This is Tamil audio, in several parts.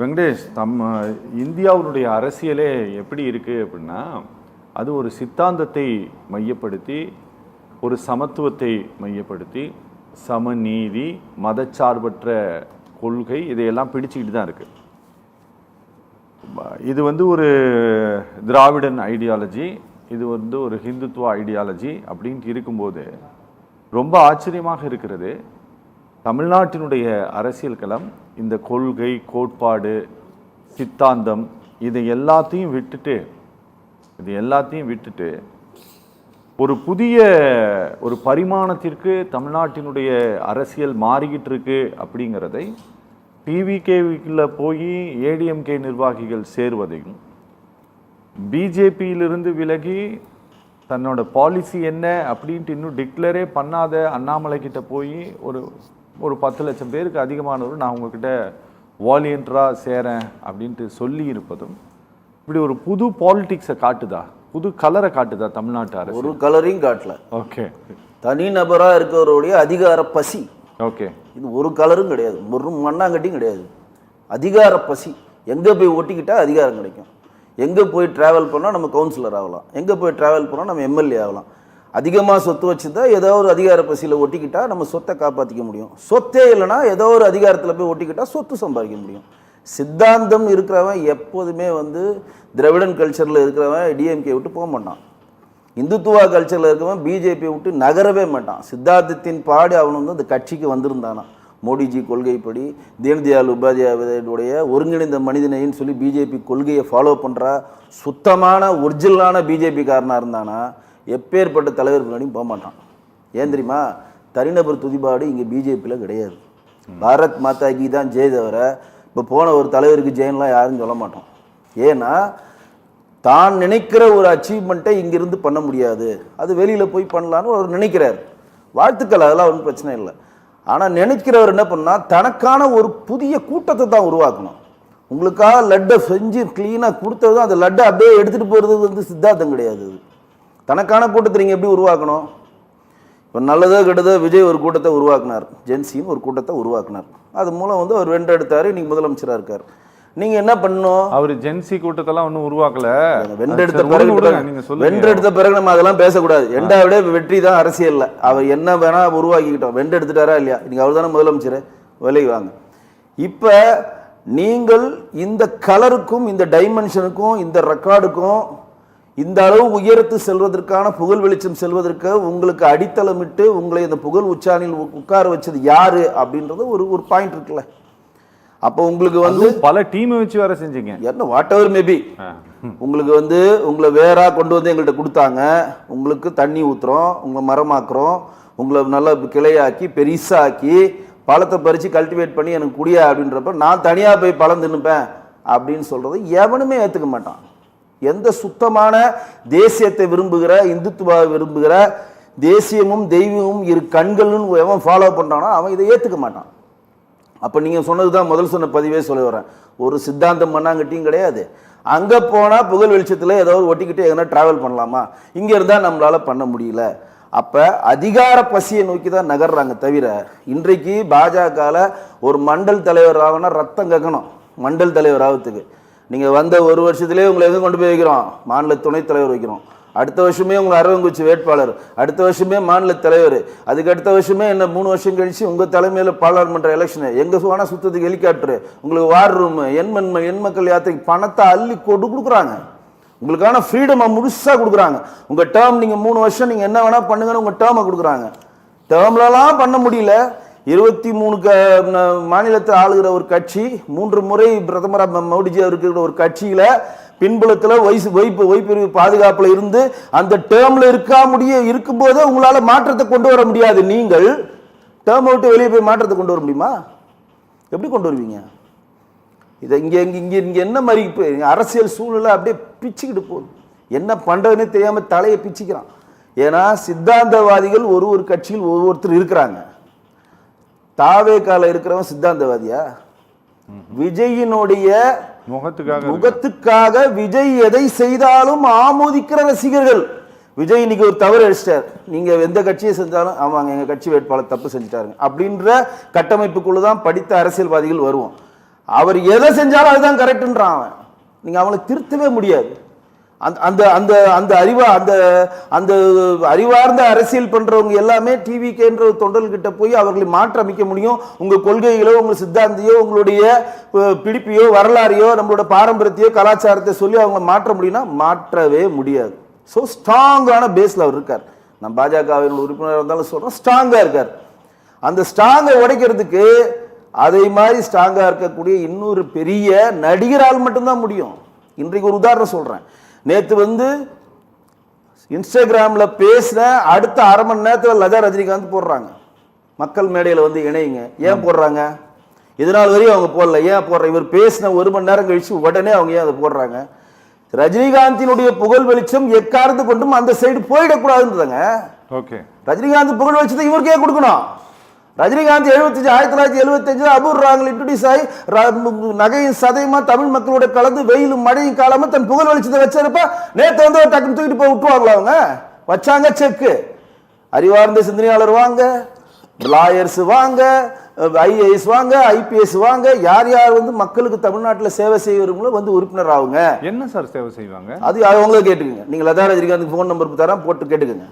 வெங்கடேஷ், இந்தியாவுடைய அரசியலே எப்படி இருக்கு அப்படின்னா, அது ஒரு சித்தாந்தத்தை மையப்படுத்தி, ஒரு சமத்துவத்தை மையப்படுத்தி, சமநீதி, மதச்சார்பற்ற கொள்கை இதையெல்லாம் பிடிச்சிக்கிட்டு தான் இருக்கு. இது ஒரு திராவிடன் ஐடியாலஜி, இது ஒரு ஹிந்துத்துவ ஐடியாலஜி அப்படின்ட்டு இருக்கும்போது ரொம்ப ஆச்சரியமாக இருக்கிறது. தமிழ்நாட்டினுடைய அரசியல் களம் இந்த கொள்கை, கோட்பாடு, சித்தாந்தம் இதை எல்லாத்தையும் விட்டுட்டு ஒரு புதிய ஒரு பரிமாணத்திற்கு தமிழ்நாட்டினுடைய அரசியல் மாறிக்கிட்டு இருக்கு அப்படிங்கிறதை டிவிகேவில் போய் ஏடிஎம்கே நிர்வாகிகள் சேருவதையும், பிஜேபியிலிருந்து விலகி தன்னோட பாலிசி என்ன அப்படின்ட்டு இன்னும் டிக்ளரே பண்ணாத அண்ணாமலை கிட்ட போய் ஒரு 10 லட்சம் பேருக்கு அதிகமானவர் நான் உங்ககிட்ட வாலியன்டராக சேரேன் அப்படின்ட்டு சொல்லி இருப்பதும் இப்படி ஒரு புது பாலிடிக்ஸை காட்டுதா, புது கலரை காட்டுதா தமிழ்நாட்டு அரசு? ஒரு கலரையும் காட்டல. ஓகே, தனிநபராக இருக்கிறவருடைய அதிகார பசி. ஓகே, இது ஒரு கலரும் கிடையாது, ஒரு மண்ணாங்கட்டியும் கிடையாது. அதிகார பசி. எங்கே போய் ஒட்டிக்கிட்டா அதிகாரம் கிடைக்கும், எங்கே போய் ட்ராவல் பண்ணால் நம்ம கவுன்சிலர் ஆகலாம், எங்கே போய் ட்ராவல் பண்ணால் நம்ம எம்எல்ஏ ஆகலாம். அதிகமாக சொத்து வச்சுருந்தா ஏதோ ஒரு அதிகார பசியில் ஒட்டிக்கிட்டால் நம்ம சொத்தை காப்பாற்றிக்க முடியும். சொத்தே இல்லைனா ஏதோ ஒரு அதிகாரத்தில் போய் ஒட்டிக்கிட்டால் சொத்து சம்பாதிக்க முடியும். சித்தாந்தம் இருக்கிறவன் எப்போதுமே திராவிடன் கல்ச்சரில் இருக்கிறவன் டிஎம்கே விட்டு போக மாட்டான். இந்துத்துவா கல்ச்சரில் இருக்கிறவன் பிஜேபியை விட்டு நகரவே மாட்டான். சித்தாந்தத்தின் பாடு அவன் அந்த கட்சிக்கு வந்திருந்தானா. மோடிஜி கொள்கைப்படி தீன்தயாள் உபாத்யாயுடைய ஒருங்கிணைந்த மனிதனைன்னு சொல்லி பிஜேபி கொள்கையை ஃபாலோ பண்ணுறா சுத்தமான ஒரிஜினலான பிஜேபி காரனாக இருந்தானா எப்பேற்பட்ட தலைவர் முன்னாடியும் போக மாட்டான். ஏன் தெரியுமா? தனிநபர் துதிபாடு இங்கே பிஜேபியில் கிடையாது. பாரத் மாதாக்கு தான் ஜெய் தவிர இப்போ போன ஒரு தலைவருக்கு ஜெயின்லாம் யாரும் சொல்ல மாட்டோம். ஏன்னா தான் நினைக்கிற ஒரு அச்சீவ்மெண்ட்டை இங்கிருந்து பண்ண முடியாது, அது வெளியில் போய் பண்ணலான்னு அவர் நினைக்கிறார். வாழ்த்துக்கள், அதெல்லாம் ஒன்றும் பிரச்சனை இல்லை. ஆனால் நினைக்கிறவர் என்ன பண்ணால் தனக்கான ஒரு புதிய கூட்டத்தை தான் உருவாக்கணும். உங்களுக்காக லட்டை செஞ்சு க்ளீனாக கொடுத்தது தான் அந்த லட்டை அப்படியே எடுத்துகிட்டு போகிறது சித்தாந்தம் கிடையாது. தனக்கான கூட்டத்தை நீங்கள் எப்படி உருவாக்கணும்? இப்போ நல்லதோ கெட்டதோ விஜய் ஒரு கூட்டத்தை உருவாக்குனார், ஜென்சின்னு ஒரு கூட்டத்தை உருவாக்குனார். அது மூலம் அவர் வென்றெடுத்தார், இன்னைக்கு முதலமைச்சராக இருக்கார். நீங்கள் என்ன பண்ணணும்? அவர் ஜென்சி கூட்டத்தெல்லாம் ஒன்றும் உருவாக்கல. வென்றெடுத்த பிறகு நம்ம அதெல்லாம் பேசக்கூடாது. ரெண்டாவிட வெற்றி தான் அரசியல்ல. அவர் என்ன வேணா உருவாக்கிக்கிட்டோம், வென்றெடுத்துட்டாரா இல்லையா? இன்னைக்கு அவர் தானே முதலமைச்சர், விலை வாங்க. இப்போ நீங்கள் இந்த கலருக்கும் இந்த டைமென்ஷனுக்கும் இந்த ரெக்கார்டுக்கும் இந்த அளவு உயரத்து செல்வதற்கான புகழ் வெளிச்சம் செல்வதற்கு உங்களுக்கு அடித்தளமிட்டு உங்களை இந்த புகழ் உச்சாணியில் உட்கார வச்சது யாரு அப்படின்றது ஒரு பாயிண்ட் இருக்குல்ல. அப்போ உங்களுக்கு பல டீம் வச்சு வேற செஞ்சீங்க. என்ன வாட் எவர் மேபி உங்களுக்கு உங்களை வேறா கொண்டு எங்கள்கிட்ட கொடுத்தாங்க. உங்களுக்கு தண்ணி ஊத்துறோம், உங்களை மரமாக்குறோம், உங்களை நல்லா கிளையாக்கி பெரிசாக்கி பழத்தை பறித்து கல்டிவேட் பண்ணி எனக்கு குடியா அப்படின்றப்ப நான் தனியாக போய் பழம் தின்னுப்பேன் அப்படின்னு சொல்றது எவனுமே ஏற்றுக்க மாட்டான். எந்த சுத்தமான தேசியத்தை விரும்புகிற, இந்துத்துவாவை விரும்புகிற, தேசியமும் தெய்வமும் இரு கண்கள்னு எவன் ஃபாலோ பண்ணுறானோ அவன் இதை ஏற்றுக்க மாட்டான். அப்போ நீங்கள் சொன்னது தான் முதல் சொன்ன பதிவே சொல்ல வரேன். ஒரு சித்தாந்தம் மண்ணாங்கட்டியும் கிடையாது. அங்கே போனால் புகழ் வெளிச்சத்தில் ஏதோ ஒட்டிக்கிட்டு எங்கன்னா ட்ராவல் பண்ணலாமா? இங்கே இருந்தால் நம்மளால் பண்ண முடியல. அப்போ அதிகார பசியை நோக்கி தான் நகர்றாங்க தவிர, இன்றைக்கு பாஜகவில் ஒரு மண்டல் தலைவர் ஆகணும்னா ரத்தம் கக்கணும். மண்டல் தலைவர் ஆகிறதுக்கு நீங்கள் வந்த ஒரு வருஷத்துலேயே உங்களை எங்கே கொண்டு போய் வைக்கிறோம்? மாநில துணைத் தலைவர் வைக்கிறோம். அடுத்த வருஷமே உங்கள் அரவங்குச்சி வேட்பாளர், அடுத்த வருஷமே மாநில தலைவர், அதுக்கு அடுத்த வருஷமே என்ன 3 வருஷம் கழிச்சு உங்கள் தலைமையில் பாராளுமன்ற எலெக்ஷனு, எங்கே வேணால் சுத்தத்துக்கு ஹெலிகாப்டரு, உங்களுக்கு வார் ரூமு, எண் மக்கள் யாத்திரைக்கு பணத்தை அள்ளி கொடுக்குறாங்க. உங்களுக்கான ஃப்ரீடமை முழுசாக கொடுக்குறாங்க. உங்கள் டேர்ம் நீங்கள் 3 வருஷம் நீங்கள் என்ன வேணால் பண்ணுங்கன்னு உங்கள் டேர்மை கொடுக்குறாங்க. டேர்ம்லலாம் பண்ண முடியல. 23 மாநிலத்தை ஆளுகிற ஒரு கட்சி, 3 முறை பிரதமராக மோடிஜி இருக்கிற ஒரு கட்சியில பின்புலத்தில் வைப்பிரிவு பாதுகாப்புல இருந்து அந்த டேர்ம்ல இருக்கும்போதே உங்களால மாற்றத்தை கொண்டு வர முடியாது. நீங்கள் டேர்ம் விட்டு வெளியே போய் மாற்றத்தை கொண்டு வர முடியுமா? எப்படி கொண்டு வருவீங்க? இதை இங்க என்ன மாதிரி அரசியல் சூழ்நிலை அப்படியே பிச்சுக்கிட்டு போகுது. என்ன பண்றதுன்னு தெரியாம தலையை பிச்சுக்கிறான். ஏன்னா சித்தாந்தவாதிகள் ஒரு கட்சியில் ஒவ்வொருத்தர் இருக்கிறாங்க. தாவேகால இருக்கிறவன் சித்தாந்தவாதியா? விஜயினுடைய முகத்துக்காக விஜய் எதை செய்தாலும் ஆமோதிக்கிற ரசிகர்கள். விஜய் இன்னைக்கு ஒரு தவறு அடிச்சிட்டார், நீங்க எந்த கட்சியை செஞ்சாலும் ஆமாங்க எங்க கட்சி வேட்பாளர் தப்பு செஞ்சுட்டாருங்க அப்படின்ற கட்டமைப்புக்குள்ளதான் படித்த அரசியல்வாதிகள் வருவோம். அவர் எதை செஞ்சாலும் அதுதான் கரெக்டுன்றான் அவன். நீங்க அவங்களை திருத்தவே முடியாது. அந்த அந்த அந்த அறிவா அந்த அந்த அறிவார்ந்த அரசியல் பண்றவங்க எல்லாமே டிவிகேன்ற தொண்டர்கிட்ட போய் அவர்களை மாற்றி அமைக்க முடியும். உங்க கொள்கைகளோ உங்க சித்தாந்தியோ உங்களுடைய பிடிப்பையோ வரலாறையோ நம்மளோட பாரம்பரியத்தையோ கலாச்சாரத்தை சொல்லி அவங்க மாற்ற முடியும்னா மாற்றவே முடியாது. ஸோ ஸ்ட்ராங்கான பேஸ்ல அவர் இருக்கார். நான் பாஜகவின் உறுப்பினர் இருந்தாலும் சொல்றேன், ஸ்ட்ராங்கா இருக்கார். அந்த ஸ்ட்ராங்கை உடைக்கிறதுக்கு அதை மாதிரி ஸ்ட்ராங்கா இருக்கக்கூடிய இன்னொரு பெரிய நடிகரால் மட்டும்தான் முடியும். இன்றைக்கு ஒரு உதாரணம் சொல்றேன். நேத்து இன்ஸ்டாகிராம்ல பேசின அடுத்த அரை மணி நேரத்தில் லதா ரஜினிகாந்த் போடுறாங்க, மக்கள் மேடையில் இணையுங்க. ஏன் போடுறாங்க? இதனால் வரையும் அவங்க போடல. ஏன் போடுறாங்க? இவர் பேசின ஒரு மணி நேரம் கழிச்சு உடனே அவங்க ஏன் அதை போடுறாங்க? ரஜினிகாந்தினுடைய புகழ் வெளிச்சம் எக்காரத்து கொண்டும் அந்த சைடு போயிடக்கூடாதுன்றதாங்க. ரஜினிகாந்த் புகழ் வெளிச்சத்தை இவருக்கே கொடுக்கணும். ரஜினிகாந்த் 1975 அபூர் ராங்கல் இன்ட்ரோடியூஸ் ஆகி நகையும் சதையுமா தமிழ் மக்களோட கலந்து வெயிலும் மழையும் காலமா தன் புகழ் வெளிச்சத்தை வச்சிருப்பா நேற்று டக்குன்னு தூக்கிட்டு போய் விட்டுருவாங்களா? அவங்க வச்சாங்க செக்கு. அறிவார்ந்த சிந்தனையாளர் வாங்க, லாயர்ஸ் வாங்க, ஐஏஎஸ் வாங்க, ஐபிஎஸ் வாங்க, யார் யார் மக்களுக்கு தமிழ்நாட்டில் சேவை செய்வங்களோ உறுப்பினர் ஆகுங்க. என்ன சார் சேவை செய்வாங்க? அது அவங்களே கேட்டுக்கங்க. நீங்க லதா ரஜினிகாந்த் போன் நம்பர் தரேன், போட்டு கேட்டுக்கங்க.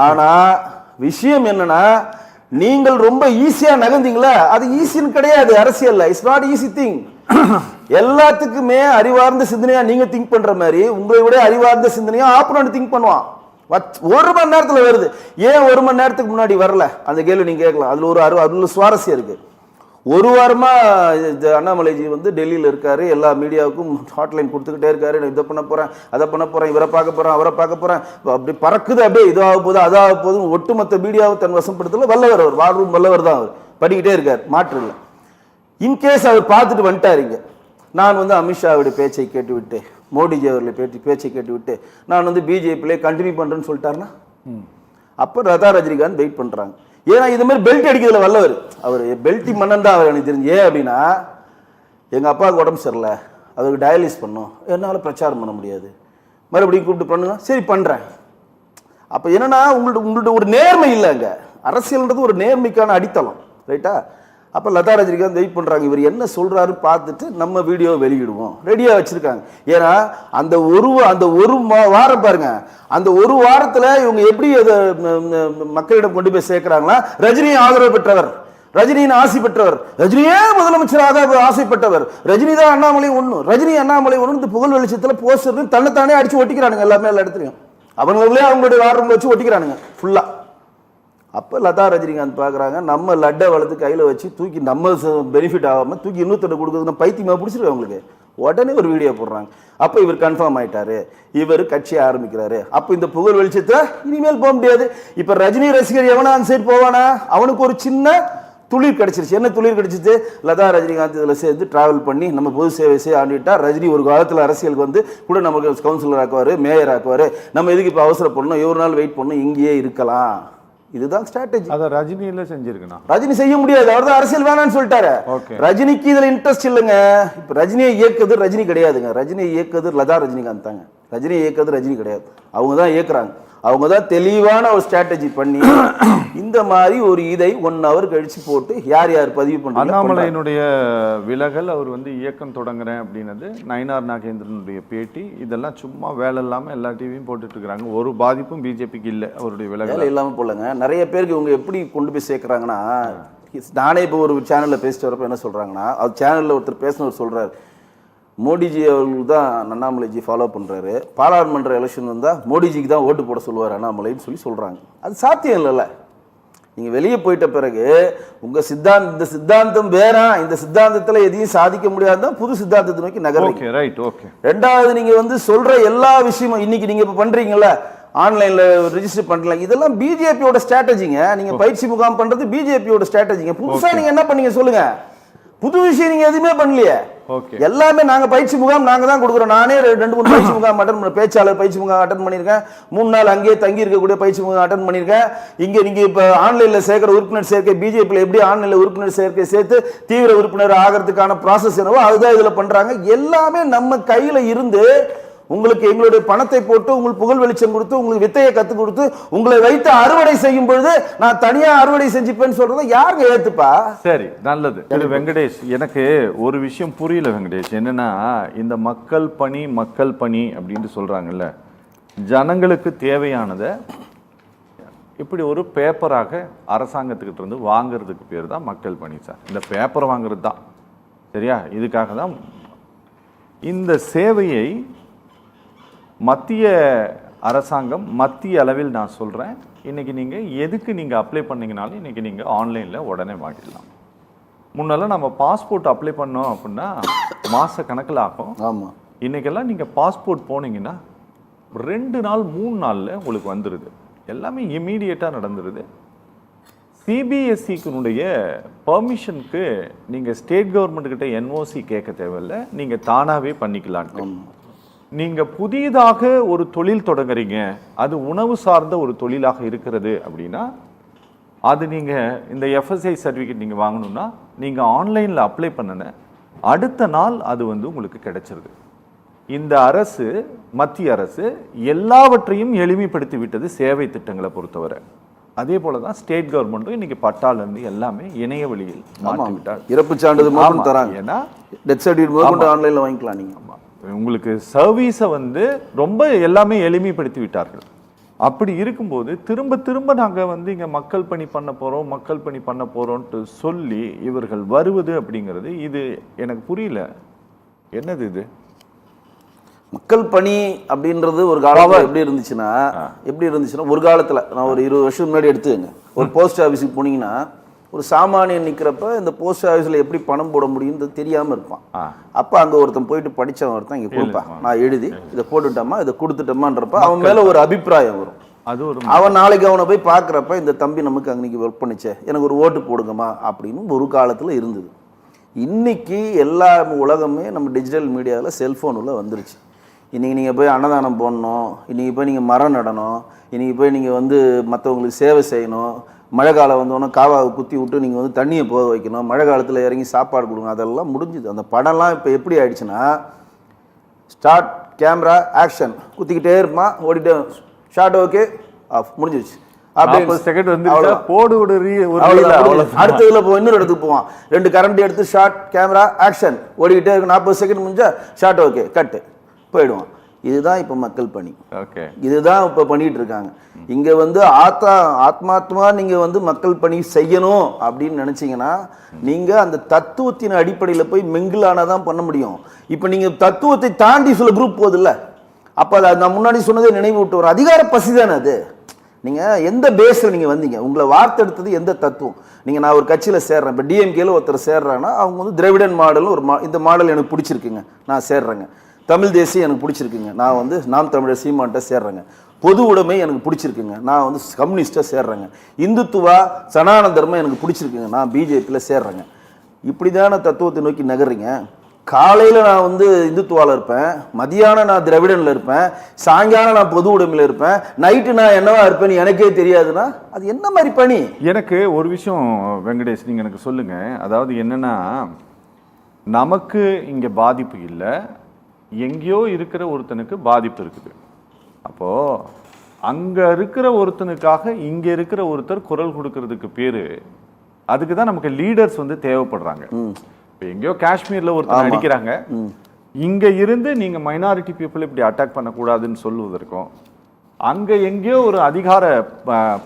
ஆனா விஷயம் என்னன்னா, நீங்கள் ரொம்ப ஈஸியா நகர்ந்தீங்களா? அது ஈஸின்னு கிடையாது அரசியல்ல. It's not easy thing. எல்லாத்துக்குமே அறிவார்ந்த சிந்தனையா நீங்க திங்க் பண்ற மாதிரி உங்களை விட அறிவார்ந்த சிந்தனையா ஆப்போனன்ட் திங்க் பண்ணுவான். ஒரு மணி நேரத்துல வருது. ஏன் ஒரு மணி நேரத்துக்கு முன்னாடி வரல? அந்த கேள்வி நீங்க கேட்கலாம். அதுல ஒரு சுவாரஸ்யம் இருக்கு. ஒரு வாரமா அண்ணாமலைஜி டெல்லியில் இருக்காரு. எல்லா மீடியாவுக்கும் ஹாட்லைன் கொடுத்துக்கிட்டே இருக்காரு. நான் இதை பண்ண போறேன், அதை பண்ண போறேன், இவரை பார்க்க போறேன், அவரை பார்க்க போறேன். அப்படி பறக்குது. அப்படியே இதாக போகுது, அதாக போகுது. ஒட்டுமொத்த மீடியாவை தன் வசப்படுத்தல வல்லவர். அவர் வார்ரூம் வல்லவர் தான். அவர் பண்ணிக்கிட்டே இருக்கார், மாற்று இல்லை. இன்கேஸ் அவர் பார்த்துட்டு வந்துட்டாருங்க, நான் அமித்ஷாவுடைய பேச்சை கேட்டுவிட்டு, மோடிஜி அவர்களை பேச்சை கேட்டுவிட்டு நான் பிஜேபியிலே கண்டினியூ பண்றேன்னு சொல்லிட்டாருன்னா, அப்போ லதா ரஜினிகாந்த் வெயிட் பண்றாங்க. ஏன்னா இது மாதிரி பெல்ட் அடிக்கிறதுல வல்லவர். அவர் பெல்ட்டி மன்னன் தான் அவர். எனக்கு தெரிஞ்சு. ஏன் அப்படின்னா, எங்க அப்பாவுக்கு உடம்பு சரியில்லை, அவருக்கு டயாலிஸ் பண்ணும், என்னால் பிரச்சாரம் பண்ண முடியாது, மறுபடியும் கூப்பிட்டு பண்ணுங்க, சரி பண்றேன். அப்ப என்னன்னா, உங்கள்ட்ட ஒரு நேர்மை இல்லைங்க. அரசியல்ன்றது ஒரு நேர்மைக்கான அடித்தளம், ரைட்டா? அப்போ லதா ரஜினிகாந்த் வெயிட் பண்ணுறாங்க. இவர் என்ன சொல்கிறாரு பார்த்துட்டு நம்ம வீடியோ வெளியிடுவோம், ரெடியாக வச்சுருக்காங்க. ஏன்னா அந்த ஒரு வாரம் பாருங்க, அந்த ஒரு வாரத்தில் இவங்க எப்படி அதை மக்களிடம் கொண்டு போய் சேர்க்குறாங்களா? ரஜினியை ஆதரவு பெற்றவர், ரஜினியின் ஆசை பெற்றவர், ரஜினியே முதலமைச்சராக ஆசைப்பட்டவர், ரஜினி தான் அண்ணாமலை ஒன்று, ரஜினி அண்ணாமலை ஒன்று. இந்த புகழ் வெளிச்சத்தில் போஸ்டர் தன்னைத்தானே அடித்து ஒட்டிக்கிறானுங்க எல்லாமே, எல்லா இடத்துலையும். அவங்களே அவங்களுடைய வாரம் வச்சு ஒட்டிக்கிறானுங்க ஃபுல்லாக. அப்போ லதா ரஜினிகாந்த் பார்க்குறாங்க, நம்ம லட்டை வளர்த்து கையில் வச்சு தூக்கி நம்ம பெனிஃபிட் ஆகாமல் தூக்கி இன்னொருத்தட்ட கொடுக்குறது பைத்தியமாக பிடிச்சிருக்கு அவங்களுக்கு. உடனே ஒரு வீடியோ போடுறாங்க. அப்போ இவர் கன்ஃபார்ம் ஆயிட்டாரு, இவர் கட்சியை ஆரம்பிக்கிறாரு. அப்போ இந்த புகழ் வெளிச்சத்தை இனிமேல் போக முடியாது. இப்போ ரஜினி ரசிகர் எவனா அந்த சைடு போவானா? அவனுக்கு ஒரு சின்ன துளிர் கிடைச்சிருச்சு. என்ன துளிர் கிடைச்சிச்சு? லதா ரஜினிகாந்த் இதில் சேர்ந்து டிராவல் பண்ணி நம்ம பொது சேவை செய்ய ஆண்டிட்டா, ரஜினி ஒரு காலத்தில் அரசியலுக்கு கூட நமக்கு கவுன்சிலர் ஆக்குவார், மேயர் ஆக்குவார். நம்ம எதுக்கு இப்போ அவசரப்படணும், ஒரு நாள் வெயிட் பண்ணணும், இங்கேயே இருக்கலாம். இதுதான் ஸ்ட்ராட்டஜி. அத ரஜினியில செஞ்சிருக்கணும். ரஜினி செய்ய முடியாது, அவர் தான் அரசியல் வேணாம்னு சொல்லிட்டாரு. ரஜினிக்கு இதுல இன்ட்ரெஸ்ட் இல்லைங்க. இப்ப ரஜினியை இயக்குது ரஜினி கிடையாதுங்க, ரஜினியை இயக்குது லதா ரஜினிகாந்த் தாங்க. ரஜினியை இயக்குது ரஜினி கிடையாது, அவங்க தான் இயக்குறாங்க. அவங்க தான் தெளிவான ஒரு ஸ்ட்ராட்டஜி பண்ணி இந்த மாதிரி ஒரு இதை 1 hour கழிச்சு போட்டு யார் யார் பதிவு பண்ணி. அண்ணாமலையினுடைய விலகல், அவர் இயக்கம் தொடங்குறேன் அப்படின்னது, நயினார் நாகேந்திரனுடைய பேட்டி, இதெல்லாம் சும்மா வேலை இல்லாமல் எல்லா டிவியும் போட்டுட்டு இருக்கிறாங்க. ஒரு பாதிப்பும் பிஜேபிக்கு இல்லை அவருடைய விலகல் இல்லாமல் போலங்க. நிறைய பேருக்கு இவங்க எப்படி கொண்டு போய் சேர்க்குறாங்கன்னா, நானே இப்போ ஒரு சேனலில் பேசிட்டு வரப்போ என்ன சொல்கிறாங்கன்னா, அது சேனலில் ஒருத்தர் பேசினவர் சொல்கிறார், மோடிஜி அவர்கள் தான் அண்ணாமலைஜி ஃபாலோ பண்ணுறாரு, பாராளுமன்ற எலெக்ஷன் வந்தால் மோடிஜிக்கு தான் ஓட்டு போட சொல்லுவார் அண்ணாமலைன்னு சொல்கிறாங்க. அது சாத்தியம் இல்லைல்ல. நீங்கள் வெளியே போயிட்ட பிறகு உங்கள் இந்த சித்தாந்தம் வேறா, இந்த சித்தாந்தத்தில் எதையும் சாதிக்க முடியாதுதான் புது சித்தாந்தத்தை நோக்கி நகர்றீங்க. Right, okay. ரெண்டாவது, நீங்கள் சொல்கிற எல்லா விஷயமும் இன்னைக்கு நீங்கள் இப்போ பண்ணுறீங்களா, ஆன்லைனில் ரிஜிஸ்டர் பண்ணலாம், இதெல்லாம் பிஜேபியோட ஸ்ட்ராட்டஜிங்க. நீங்கள் பயிற்சி முகாம் பண்ணுறது பிஜேபியோட ஸ்ட்ராட்டஜிங்க. புதுசாக நீங்கள் என்ன பண்ணீங்க சொல்லுங்கள்? புது விஷயம் நீங்க எதுவுமே பண்ணலையே. எல்லாமே நாங்க பயிற்சி முகாம் நாங்க தான் கொடுக்குறோம். நானே 2-3 பயிற்சி முகாம் அட்டன் பண்ண, பேச்சாளர் பயிற்சி முகாம் அட்டன் பண்ணியிருக்கேன். 3 நாள் அங்கேயே தங்கி இருக்கக்கூடிய பயிற்சி முகாம் அட்டன் பண்ணியிருக்கேன். இங்க நீங்க இப்ப ஆன்லைன்ல சேர்க்கிற உறுப்பினர் சேர்க்கை, பிஜேபியில் எப்படி ஆன்லைன்ல உறுப்பினர் சேர்க்கை சேர்த்து தீவிர உறுப்பினர் ஆகிறதுக்கான ப்ராசஸ் என்னவோ அதுதான் இதுல பண்றாங்க. எல்லாமே நம்ம கையில இருந்து உங்களுக்கு எங்களுடைய பணத்தை போட்டு உங்களுக்கு புகழ் வெளிச்சம் கொடுத்து உங்களுக்கு வித்தையை கற்றுக் கொடுத்து உங்களை வைத்து அறுவடை செய்யும் பொழுது நான் தனியா அறுவடை செஞ்சுப்பேன்னு சொல்றதை யாருங்க ஏத்துப்பா? சரி, நல்லது. இது வெங்கடேஷ், எனக்கு ஒரு விஷயம் புரியல வெங்கடேஷ். என்னன்னா, இந்த மக்கள் பணி அப்படின்னு சொல்றாங்கல்ல, ஜனங்களுக்கு தேவையானதை இப்படி ஒரு பேப்பராக அரசாங்கத்துக்கிட்ட இருந்து வாங்குறதுக்கு பேர் தான் மக்கள் பணி சார். இந்த பேப்பர் வாங்குறது தான், சரியா? இதுக்காக தான் இந்த சேவையை மத்திய அரசாங்கம், மத்திய அளவில் நான் சொல்கிறேன், இன்றைக்கி நீங்கள் எதுக்கு நீங்கள் அப்ளை பண்ணிங்கனாலும் இன்றைக்கி நீங்கள் ஆன்லைனில் உடனே வாங்கிடலாம். முன்னெல்லாம் நம்ம பாஸ்போர்ட் அப்ளை பண்ணோம் அப்படின்னா மாத கணக்கில் ஆகும். ஆமாம். இன்றைக்கெல்லாம் நீங்கள் பாஸ்போர்ட் போனீங்கன்னா 2 நாள் 3 நாளில் உங்களுக்கு வந்துடுது. எல்லாமே இமீடியட்டாக நடந்துடுது. சிபிஎஸ்சிக்குனுடைய பர்மிஷனுக்கு நீங்கள் ஸ்டேட் கவர்மெண்ட்டுக்கிட்ட என்ஓசி கேட்க தேவையில்லை, நீங்கள் தானாகவே பண்ணிக்கலான்ட்டு. நீங்கள் புதிதாக ஒரு தொழில் தொடங்குறீங்க, அது உணவு சார்ந்த ஒரு தொழிலாக இருக்கிறது அப்படின்னா, அது நீங்கள் இந்த எஃப்எஸ்ஐ சர்டிஃபிகேட் நீங்கள் வாங்கணும்னா நீங்கள் ஆன்லைனில் அப்ளை பண்ணின அடுத்த நாள் அது உங்களுக்கு கிடைச்சிருது. இந்த அரசு, மத்திய அரசு எல்லாவற்றையும் எளிமைப்படுத்தி விட்டது சேவை திட்டங்களை பொறுத்தவரை. அதே போல தான் ஸ்டேட் கவர்மெண்ட்டும் இன்னைக்கு பட்டாலேருந்து எல்லாமே இணைய வழியில் மாற்றி விட்டார். இறப்பு சான்றிதழ் தராங்க, ஏன்னா டெத் சர்டிஃபிகேட் ஆன்லைனில் வாங்கிக்கலாம். நீங்கள் உங்களுக்கு சர்வீஸை ரொம்ப எல்லாமே எளிமைப்படுத்தி விட்டார்கள். அப்படி இருக்கும்போது திரும்ப திரும்ப நாங்கள் இங்கே மக்கள் பணி பண்ண போகிறோம்ட்டு சொல்லி இவர்கள் வருவது அப்படிங்கிறது இது எனக்கு புரியல. என்னது இது மக்கள் பணி அப்படின்றது? ஒரு காலத்தில் எப்படி இருந்துச்சுன்னா ஒரு காலத்தில் நான் ஒரு 20 வருஷம் முன்னாடி எடுத்துக்கங்க, ஒரு போஸ்ட் ஆஃபீஸுக்கு போனீங்கன்னா ஒரு சாமானியன் நிற்கிறப்ப இந்த போஸ்ட் ஆஃபீஸில் எப்படி பணம் போட முடியும்னு தெரியாமல் இருப்பான். அப்போ அங்கே ஒருத்தன் போயிட்டு படித்தவன் ஒருத்தன் இங்கே கொடுப்பான், நான் எழுதி இதை போட்டுட்டோமா இதை கொடுத்துட்டோமான்றப்ப அவன் மேலே ஒரு அபிப்பிராயம் வரும். அது ஒரு அவன் நாளைக்கு அவனை போய் பார்க்குறப்ப இந்த தம்பி நமக்கு அன்னைக்கு ஒர்க் பண்ணிச்சே, எனக்கு ஒரு ஓட்டு போடுங்கம்மா அப்படின்னு ஒரு காலத்தில் இருந்தது. இன்னைக்கு எல்லா உலகமே நம்ம டிஜிட்டல் மீடியாவில் செல்ஃபோன் உள்ள வந்துருச்சு. இன்றைக்கி நீங்கள் போய் அன்னதானம் போடணும், இன்றைக்கி போய் நீங்கள் மரம் நடணும், இன்றைக்கி போய் நீங்கள் மற்றவங்களுக்கு சேவை செய்யணும், மழை காலம் வந்தோன்னே காவாவை குத்தி விட்டு நீங்கள் தண்ணியை போக வைக்கணும், மழை காலத்தில் இறங்கி சாப்பாடு கொடுங்க, அதெல்லாம் முடிஞ்சுது. அந்த படம்லாம் இப்போ எப்படி ஆயிடுச்சுன்னா, ஸ்டார்ட் கேமரா ஆக்ஷன் குத்திக்கிட்டே இருப்பான், ஓடிட்டே ஷார்ட் ஓகே ஆஃப் முடிஞ்சிருச்சு. அடுத்ததுல இன்னொரு இடத்துக்கு போவான், 2 கரண்ட் எடுத்து ஷார்ட் கேமரா ஆக்ஷன் ஓடிக்கிட்டே இருக்கு, 40 செகண்ட் முடிஞ்சா ஷார்ட் ஓகே கட்டு போயிடுவான். இதுதான் இப்ப மக்கள் பணி. இதுதான் இப்ப பண்ணிட்டு இருக்காங்க. இங்க ஆத்மாத்மா நீங்க மக்கள் பணி செய்யணும் அப்படின்னு நினைச்சீங்கன்னா நீங்க அந்த தத்துவத்தின் அடிப்படையில் போய் மெங்கிலானதான் பண்ண முடியும். இப்ப நீங்க தத்துவத்தை தாண்டி சில குரூப் போகுதுல்ல, அப்ப நான் முன்னாடி சொன்னதை நினைவு விட்டு வரும். அதிகார பசி தானே அது. நீங்க எந்த பேஸ்ல நீங்க வந்தீங்க, உங்களை வார்த்தை எடுத்தது எந்த தத்துவம்? நீங்க நான் ஒரு கட்சியில சேர்றேன், இப்ப டிஎம்கேல ஒருத்தர் சேர்றாங்கன்னா அவங்க திராவிடன் மாடல் இந்த மாடல் எனக்கு பிடிச்சிருக்குங்க நான் சேர்றேங்க, தமிழ் தேசியம் எனக்கு பிடிச்சிருக்குங்க நான் நாம் தமிழர் சீமான்ட்ட சேர்றேங்க, பொது உடைமை எனக்கு பிடிச்சிருக்குங்க நான் கம்யூனிஸ்டா சேர்றேங்க, இந்துத்துவா சனாதன தர்மம் எனக்கு பிடிச்சிருக்குங்க நான் பிஜேபியில் சேர்றேங்க. இப்படிதான தத்துவத்தை நோக்கி நகர்றீங்க. காலையில் நான் இந்துத்துவாவில் இருப்பேன், மதியானம் நான் திராவிடனில் இருப்பேன், சாயங்காலம் நான் பொது உடைமையில் இருப்பேன், நைட்டு நான் என்னவா இருப்பேன்னு எனக்கே தெரியாதுன்னா அது என்ன மாதிரி பணி? எனக்கு ஒரு விஷயம் வெங்கடேஷ் நீங்கள் எனக்கு சொல்லுங்க. அதாவது என்னன்னா, நமக்கு இங்கே பாதிப்பு இல்லை, எங்கேயோ இருக்கிற ஒருத்தனுக்கு பாதிப்பு இருக்குது. அப்போது அங்கே இருக்கிற ஒருத்தனுக்காக இங்கே இருக்கிற ஒருத்தர் குரல் கொடுக்கறதுக்கு பேர், அதுக்கு தான் நமக்கு லீடர்ஸ் தேவைப்படுறாங்க. இப்போ எங்கேயோ காஷ்மீரில் ஒருத்தர் அடிக்கிறாங்க, இங்கே இருந்து நீங்கள் மைனாரிட்டி பீப்புள் இப்படி அட்டாக் பண்ணக்கூடாதுன்னு சொல்லுவதற்கும், அங்கே எங்கேயோ ஒரு அதிகார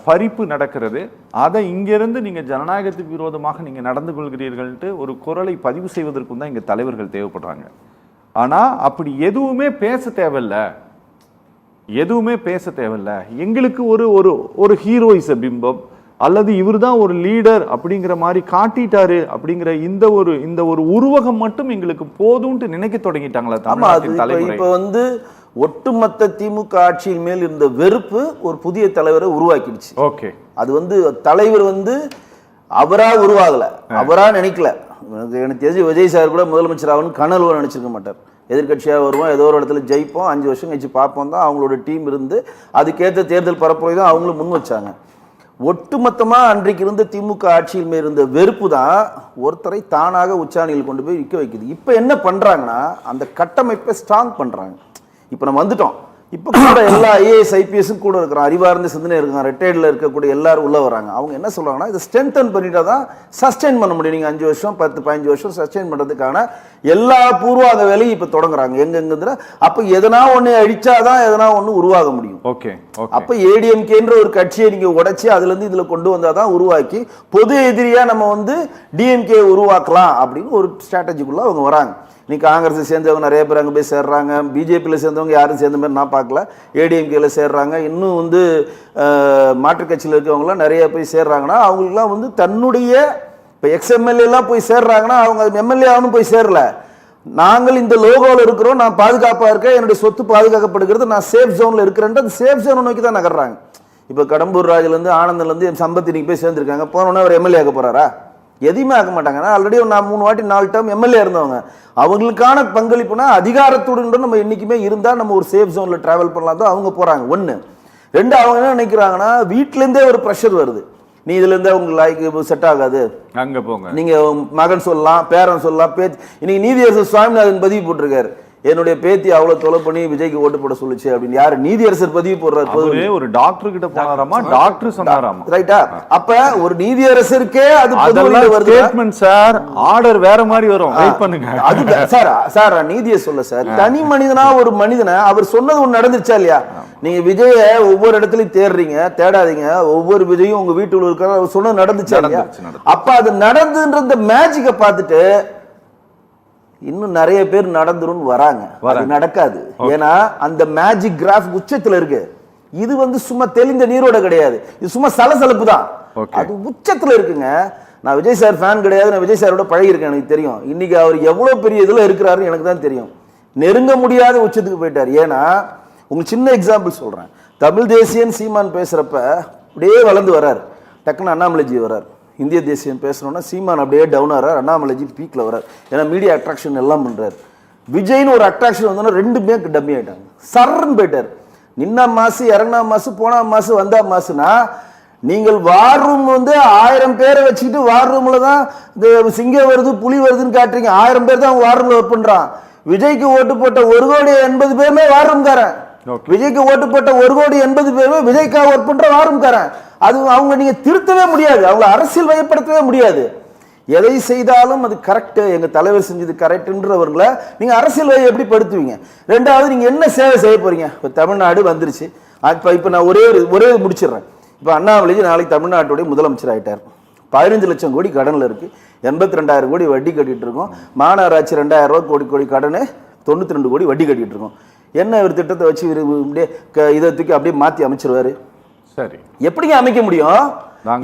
பறிப்பு நடக்கிறது, அதை இங்கேருந்து நீங்கள் ஜனநாயகத்துக்கு விரோதமாக நீங்கள் நடந்து கொள்கிறீர்கள்ட்டு ஒரு குரலை பதிவு செய்வதற்கும் தான் இங்கே தலைவர்கள் தேவைப்படுறாங்க. ஆனால் அப்படி எதுவுமே பேச தேவையில்லை, எங்களுக்கு ஒரு ஒரு ஒரு ஹீரோயிச பிம்பம் அல்லது இவர் தான் ஒரு லீடர் அப்படிங்கிற மாதிரி காட்டிட்டாரு அப்படிங்கிற இந்த ஒரு உருவகம் மட்டும் எங்களுக்கு போதும்னு நினைக்க தொடங்கிட்டாங்களா தலைவர்? இப்ப ஒட்டுமொத்த திமுக ஆட்சியின் மேல் இருந்த வெறுப்பு ஒரு புதிய தலைவரை உருவாக்கிடுச்சு. ஓகே, அது தலைவர் அவரா உருவாகல, அவரா நினைக்கல. எனக்கு தெரிஞ்சு விஜய் சார் கூட முதலமைச்சர் ஆகணும்னு கனவு நினைச்சிருக்க மாட்டார். எதிர்கட்சியாக வருவோம், ஏதோ ஒரு இடத்துல ஜெயிப்போம், 5 வருஷம் கழிச்சு பார்ப்போம் தான் அவங்களோட டீம் இருந்து அதுக்கேற்ற தேர்தல் பரப்புரை தான் அவங்களும் முன் வச்சாங்க. ஒட்டுமொத்தமாக அன்றைக்கு இருந்த திமுக ஆட்சியில் மேல் இருந்த வெறுப்பு தான் ஒருத்தரை தானாக உச்சாணியில் கொண்டு போய் விற்க வைக்குது. இப்போ என்ன பண்ணுறாங்கன்னா அந்த கட்டமைப்பை ஸ்ட்ராங் பண்ணுறாங்க. இப்போ நம்ம வந்துட்டோம். இப்போ கூட எல்லா ஐஏஎஸ் ஐபிஎஸும் கூட இருக்கிறோம், அறிவார்ந்த சிந்தனை இருக்காங்க, ரிட்டையர்டில் இருக்கக்கூடிய எல்லாரும் உள்ள வராங்க. அவங்க என்ன சொல்றாங்கன்னா, இதை ஸ்ட்ரென்தன் பண்ணிட்டா தான் சஸ்டெயின் பண்ண முடியும். நீங்கள் 5 வருஷம் 10-15 வருஷம் சஸ்டெயின் பண்ணுறதுக்கான எல்லா பூர்வாங்க வேலையும் இப்போ தொடங்குறாங்க. எங்கெங்கிற அப்போ எதனா ஒன்று அடிச்சாதான் எதனா ஒன்று உருவாக முடியும். ஓகே. அப்போ ஏடிஎம்கேன்ற ஒரு கட்சியை நீங்கள் உடைச்சி அதுலேருந்து இதில் கொண்டு வந்தால் தான் உருவாக்கி பொது எதிரியாக நம்ம வந்து டிஎம்கே உருவாக்கலாம் அப்படின்னு ஒரு ஸ்ட்ராட்டஜிக்குள்ளே அவங்க வராங்க. இன்னைக்கு காங்கிரஸை சேர்ந்தவங்க நிறைய பேர் அங்கே போய் சேர்றாங்க, பிஜேபியில் சேர்ந்தவங்க யாரும் சேர்ந்த மாதிரி நான் பார்க்கல, ஏடிஎம்கேல சேர்றாங்க, இன்னும் வந்து மாற்றுக் கட்சியில் இருக்கவங்களாம் நிறைய போய் சேர்றாங்கன்னா அவங்களுக்குலாம் வந்து தன்னுடைய இப்போ எக்ஸ்எம்எல்ஏலாம் போய் சேர்றாங்கன்னா அவங்க எம்எல்ஏ ஆகணும் போய் சேரல. நாங்கள் இந்த லோகோவில் இருக்கிறோம், நான் பாதுகாப்பாக இருக்கேன், என்னுடைய சொத்து பாதுகாக்கப்படுகிறது, நான் சேஃப் ஜோனில் இருக்கிறேன், அந்த சேஃப் ஜோனை நோக்கி தான் நகர்றாங்க. இப்போ கடம்பூர் ராஜ்லேருந்து ஆனந்திலேருந்து சம்பத் இன்னைக்கு போய் சேர்ந்துருக்காங்க, போனோன்னே அவர் எம்எல்ஏ ஆக போகிறாரா? எதையுமே ஆக மாட்டாங்க. ஆல்ரெடி நான் 3 வாட்டி 4 டேர்ம் எம்எல்ஏ இருந்தவங்க. அவங்களுக்கான பங்களிப்புனா அதிகாரத்துடன் நம்ம என்றைக்குமே இருந்தால் நம்ம ஒரு சேஃப் ஜோனில் ட்ராவல் பண்ணலாம் தான் அவங்க போகிறாங்க. 1. 2 அவங்க என்ன நினைக்கிறாங்கன்னா, வீட்டிலேருந்தே ஒரு ப்ரெஷர் வருது, நீ இதுலேருந்தே உங்களுக்கு லாய்க்கு செட் ஆகாது, அங்கே போங்க, நீங்கள் மகன் சொல்லலாம், பேரன் சொல்லலாம், பேத்தி. இன்னைக்கு நீதியரசர் சுவாமிநாதன் பதிவு போட்டிருக்காரு, என்னுடைய பேத்தி அவ்வளவு தொலை பண்ணி விஜய்க்கு ஓட்டு போட சொல்லுச்சு அப்படின்னு. யாரு? நீதியரசர் பதிவு போடுறாரு. ஒரு டாக்டர் கிட்ட போனாராமா, டாக்டர் சொன்னாராமா. ரைட்டா? அப்ப ஒரு நீதியரசருக்கே அது ஸ்டேட்மென்ட் சார், ஆர்டர் வேற மாதிரி வரும், வெயிட் பண்ணுங்க. அது சார் நீதியை சொல்ல சார், தனி மனிதனா ஒரு மனிதனை அவர் சொன்னது ஒண்ணு நடந்துருச்சா இல்லையா? நீங்க விஜய ஒவ்வொரு இடத்துலயும் தேடுறீங்க, தேடாதீங்க, ஒவ்வொரு விஜயும் உங்க வீட்டுல இருக்கிற அவர் சொன்னது நடந்துச்சா இல்லையா? அப்ப அது நடந்துன்ற மேஜிக்கை பார்த்துட்டு இன்னும் நிறைய பேர் நடந்துரும் வராங்க. அது நடக்காது. ஏன்னா அந்த மேஜிக் கிராஃப் உச்சத்துல இருக்கு. இது வந்து சும்மா தெளிந்த நீரோட கிடையாது, இது சும்மா சலசலப்பு தான். அது உச்சத்துல இருக்குங்க. நான் விஜய் சார் ஃபேன் கிடையாது, நான் விஜய் சாரோட பழகி இருக்கேன், எனக்கு தெரியும். இன்னைக்கு அவர் எவ்வளவு பெரிய இதுல இருக்கிறாருன்னு எனக்கு தான் தெரியும். நெருங்க முடியாத உச்சத்துக்கு போயிட்டார். ஏன்னா உங்களுக்கு சின்ன எக்ஸாம்பிள் சொல்றேன். தமிழ் தேசியன் சீமான் பேசுறப்ப அப்படியே வளர்ந்து வர்றாரு, டக்குன்னு அண்ணாமலைஜி வர்றாரு. இந்திய தேசியம் பேசணும்னா சீமான் அப்படியே டவுன் ஆகிறார், அண்ணாமலைஜி பீக்ல வர்றார். ஏன்னா மீடியா அட்ராக்ஷன் எல்லாம் பண்றாரு. விஜய்னு ஒரு அட்ராக்ஷன் வந்தோன்னா 2 டம்மி ஆயிட்டாங்க, சர்ன்னு போயிட்டார். நின்னா மாசு, இறங்கினா மாசு, போனா மாசு, வந்தா மாசுனா நீங்கள் வார் ரூம் வந்து 1000 பேரை வச்சுக்கிட்டு வார் ரூம்ல தான் இந்த சிங்கம் வருது புலி வருதுன்னு காட்டுறீங்க. 1000 பேர் தான் வார் ரூம்ல ஒர்க் பண்றான். விஜய்க்கு ஓட்டு போட்ட 1,80,00,000 பேருமே வார் ரூம்காரன். விஜய்க்கு ஓட்டு போட்ட 1,80,00,000 பேருமே விஜய்க்காக ஒர்க் பண்ற வார் ரூம்காரன். அது அவங்க நீங்க திருத்தவே முடியாது, அவங்களை அரசியல் வயப்படுத்தவே முடியாது. எதை செய்தாலும் அது கரெக்ட், எங்க தலைவர் செஞ்சது கரெக்ட்ன்றவர்களை நீங்க அரசியல் வயை எப்படி படுத்துவீங்க? 2வது நீங்க என்ன சேவை செய்ய போறீங்க? இப்போ தமிழ்நாடு வந்துருச்சு. இப்போ நான் ஒரே முடிச்சிடுறேன். இப்போ அண்ணாமலைஜி நாளைக்கு தமிழ்நாட்டுடைய முதலமைச்சர் ஆயிட்டார். 15 லட்சம் கோடி கடன்ல இருக்கு, 82,000 கோடி வட்டி கட்டிட்டு இருக்கோம். மாநகராட்சி 2,000 கோடி கடன், 92 கோடி வட்டி கட்டிட்டு இருக்கோம். என்ன ஒரு திட்டத்தை வச்சு இதை தூக்கி அப்படியே மாத்தி அமைச்சிருவாரு? சரி, எப்படிங்க அமைக்க முடியும்?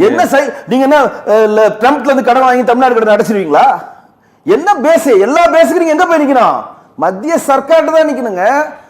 என்ன நீங்க என்ன ட்ரம்ப்ல இருந்து கடன் வாங்கி தமிழ்நாடு கடன் அடைச்சிருவீங்களா? என்ன பேஸ்? எல்லா பேஸுக்கு நீங்க எங்க போய் நிக்கணும்? மத்திய சர்க்கார்ட்ட தான் நிக்கணுங்க.